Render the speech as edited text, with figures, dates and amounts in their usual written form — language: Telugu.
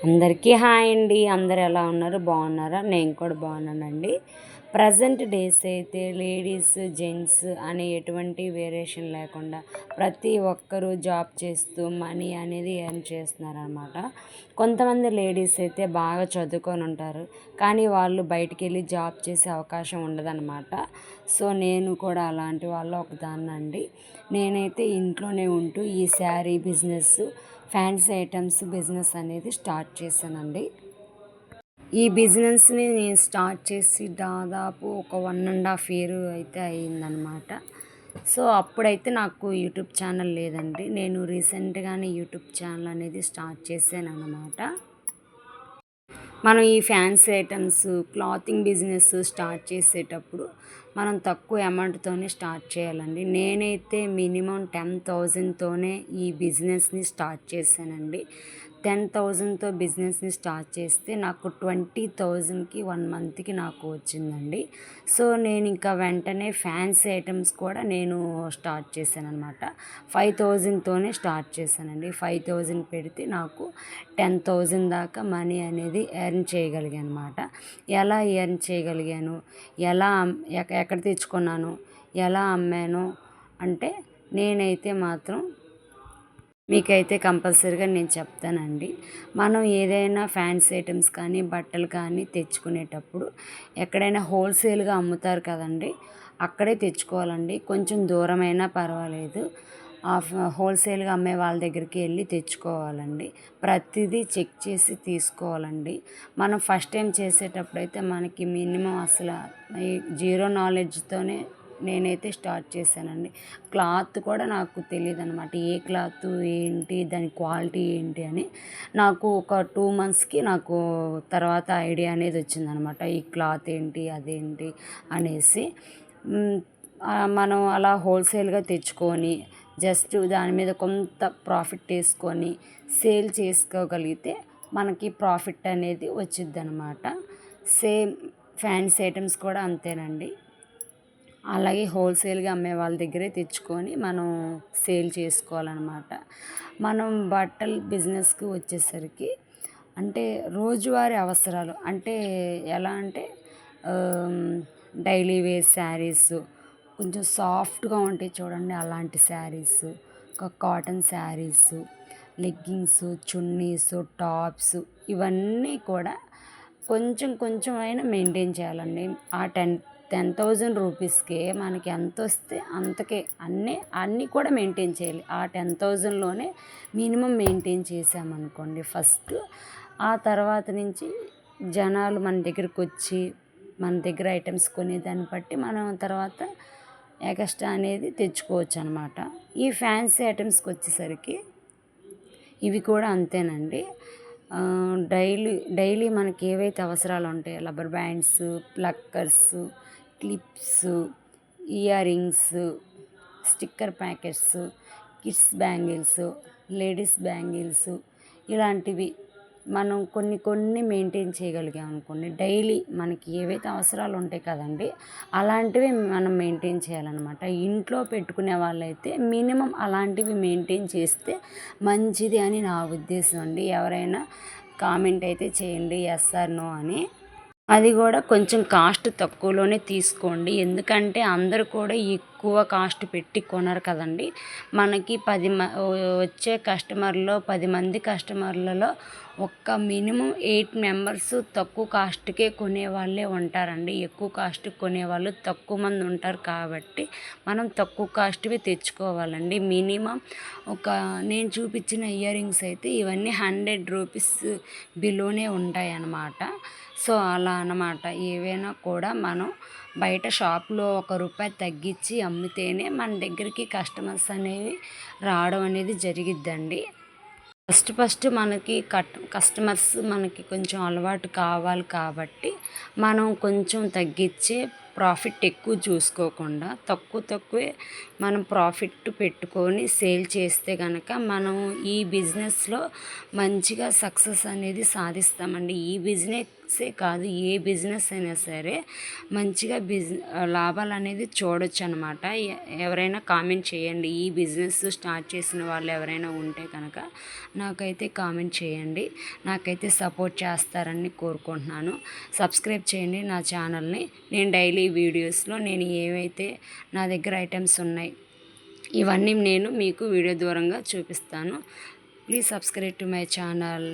అందరికీ హాయ్ అండి. అందరు ఎలా ఉన్నారు? బాగున్నారా? నేను కూడా బాగున్నానండి. ప్రజెంట్ డేస్ అయితే లేడీస్ జెంట్స్ అనే ఎటువంటి వేరియేషన్ లేకుండా ప్రతి ఒక్కరూ జాబ్ చేస్తూ మనీ అనేది ఎర్న్ చేస్తున్నారనమాట. కొంతమంది లేడీస్ అయితే బాగా చదువుకొని ఉంటారు, కానీ వాళ్ళు బయటికి వెళ్ళి జాబ్ చేసే అవకాశం ఉండదన్నమాట. సో నేను కూడా అలాంటి వాళ్ళు ఒకదాన్నండి. నేనైతే ఇంట్లోనే ఉంటూ ఈ sari business, fancy items business అనేది స్టార్ట్ చేశానండి. ఈ బిజినెస్ని నేను స్టార్ట్ చేసి దాదాపు ఒక 1.5 ఇయర్ అయితే అయిందనమాట. సో అప్పుడైతే నాకు యూట్యూబ్ ఛానల్ లేదండి. నేను రీసెంట్గానే యూట్యూబ్ ఛానల్ అనేది స్టార్ట్ చేశాను అనమాట. మనం ఈ fancy items clothing business start చేసేటప్పుడు మనం తక్కువ అమౌంట్తోనే స్టార్ట్ చేయాలండి. నేనైతే మినిమం 10,000తోనే ఈ బిజినెస్ని స్టార్ట్ చేశానండి. 10,000తో బిజినెస్ని స్టార్ట్ చేస్తే నాకు 20,000కి 1 మంత్కి నాకు వచ్చిందండి. సో నేను ఇంకా వెంటనే ఫ్యాన్సీ ఐటమ్స్ కూడా నేను స్టార్ట్ చేశాను అనమాట. 5,000తోనే స్టార్ట్ చేశానండి. 5,000 పెడితే నాకు 10,000 దాకా మనీ అనేది ఎర్న్ చేయగలిగాను అనమాట. ఎలా ఎర్న్ చేయగలిగాను, ఎక్కడ తెచ్చుకున్నాను, ఎలా అమ్మాను అంటే నేనైతే మాత్రం మీకైతే కంపల్సరీగా నేను చెప్తానండి. మనం ఏదైనా ఫ్యాన్సీ ఐటమ్స్ కానీ బట్టలు కానీ తెచ్చుకునేటప్పుడు ఎక్కడైనా హోల్సేల్గా అమ్ముతారు కదండి, అక్కడే తెచ్చుకోవాలండి. కొంచెం దూరమైనా పర్వాలేదు, హోల్సేల్గా అమ్మే వాళ్ళ దగ్గరికి వెళ్ళి తెచ్చుకోవాలండి. ప్రతిదీ చెక్ చేసి తీసుకోవాలండి. మనం ఫస్ట్ టైం చేసేటప్పుడు అయితే మనకి మినిమం అసలు జీరో నాలెడ్జ్తోనే నేనైతే స్టార్ట్ చేశానండి. క్లాత్ కూడా నాకు తెలియదు అనమాట. ఏ క్లాత్ ఏంటి, దాని క్వాలిటీ ఏంటి అని. నాకు ఒక 2 మంత్స్కి నాకు తర్వాత ఐడియా అనేది వచ్చిందనమాట. ఈ క్లాత్ ఏంటి, అదేంటి అనేసి. మనం అలా హోల్సేల్గా తెచ్చుకొని జస్ట్ దాని మీద కొంత ప్రాఫిట్ తీసుకొని సేల్ చేసుకోగలిగితే మనకి ప్రాఫిట్ అనేది వచ్చిద్ది అనమాట. సేమ్ ఫ్యాన్సీ ఐటమ్స్ కూడా అంతేనండి. అలాగే హోల్సేల్గా అమ్మే వాళ్ళ దగ్గరే తెచ్చుకొని మనం సేల్ చేసుకోవాలన్నమాట. మనం బట్టల బిజినెస్కి వచ్చేసరికి అంటే రోజువారీ అవసరాలు అంటే ఎలా అంటే డైలీ వేర్ శారీస్, కొంచెం సాఫ్ట్గా ఉంటాయి చూడండి అలాంటి saris, cotton saris, leggings, chunnis, tops, ఇవన్నీ కూడా కొంచెం కొంచెం అయినా మెయింటైన్ చేయాలండి. ఆ 10,000 రూపీస్కే మనకి ఎంత వస్తే అంతకే అన్నీ కూడా మెయింటైన్ చేయాలి. ఆ 10,000లోనే మినిమం మెయింటైన్ చేసామనుకోండి ఫస్ట్, ఆ తర్వాత నుంచి జనాలు మన దగ్గరికి వచ్చి మన దగ్గర ఐటమ్స్ కొనేదాన్ని బట్టి మనం తర్వాత ఎక్స్ట్రా అనేది తెచ్చుకోవచ్చు అనమాట. ఈ ఫ్యాన్సీ ఐటమ్స్కి వచ్చేసరికి ఇవి కూడా అంతేనండి. డైలీ మనకి ఏవైతే అవసరాలు ఉంటాయో rubber bands, pluckers, clips, ear rings, sticker packets, kids bangles, ladies bangles, ఇలాంటివి మనం కొన్ని మెయింటైన్ చేయగలిగాం అనుకోండి. డైలీ మనకి ఏవైతే అవసరాలు ఉంటాయి కదండి, అలాంటివి మనం మెయింటైన్ చేయాలన్నమాట. ఇంట్లో పెట్టుకునే వాళ్ళైతే మినిమం అలాంటివి మెయింటైన్ చేస్తే మంచిది అని నా ఉద్దేశం అండి. ఎవరైనా కామెంట్ అయితే చేయండి ఎస్ ఆర్ నో అని. అది కూడా కొంచెం కాస్ట్ తక్కువలోనే తీసుకోండి. ఎందుకంటే అందరూ కూడా ఎక్కువ కాస్ట్ పెట్టి కొనరు కదండి. మనకి వచ్చే కస్టమర్లో 10 మంది కస్టమర్లలో ఒక్క మినిమం 8 మెంబర్స్ తక్కువ కాస్ట్కే కొనేవాళ్ళే ఉంటారండి. ఎక్కువ కాస్ట్కి కొనేవాళ్ళు తక్కువ మంది ఉంటారు. కాబట్టి మనం తక్కువ కాస్ట్వి తెచ్చుకోవాలండి. మినిమం నేను చూపించిన ఇయర్ రింగ్స్ అయితే ఇవన్నీ 100 రూపీస్ బిలోనే ఉంటాయి అన్నమాట. సో అలా అన్నమాట. ఏవైనా కూడా మనం బయట షాప్లో ₹1 తగ్గించి అమ్మితేనే మన దగ్గరికి కస్టమర్స్ అనేవి రావడం అనేది జరిగిద్దండి. ఫస్ట్ మనకి కస్టమర్స్ మనకి కొంచెం అలవాటు కావాలి కాబట్టి మనం కొంచెం తగ్గించే ప్రాఫిట్ ఎక్కువ చూసుకోకుండా తక్కువే మనం ప్రాఫిట్ పెట్టుకొని సేల్ చేస్తే కనుక మనం ఈ బిజినెస్లో మంచిగా సక్సెస్ అనేది సాధిస్తామండి. ఈ బిజినెస్సే కాదు, ఏ బిజినెస్ అయినా సరే మంచిగా లాభాలు అనేది చూడొచ్చు అనమాట. ఎవరైనా కామెంట్ చేయండి, ఈ బిజినెస్ స్టార్ట్ చేసిన వాళ్ళు ఎవరైనా ఉంటే కనుక నాకైతే కామెంట్ చేయండి. నాకైతే సపోర్ట్ చేస్తారని కోరుకుంటున్నాను. సబ్స్క్రైబ్ చేయండి నా ఛానల్ని. నేను డైలీ వీడియోస్లో నేను ఏవైతే నా దగ్గర ఐటమ్స్ ఉన్నాయి ఇవన్నీ నేను మీకు వీడియో దూరంగా చూపిస్తాను. Please subscribe to my channel.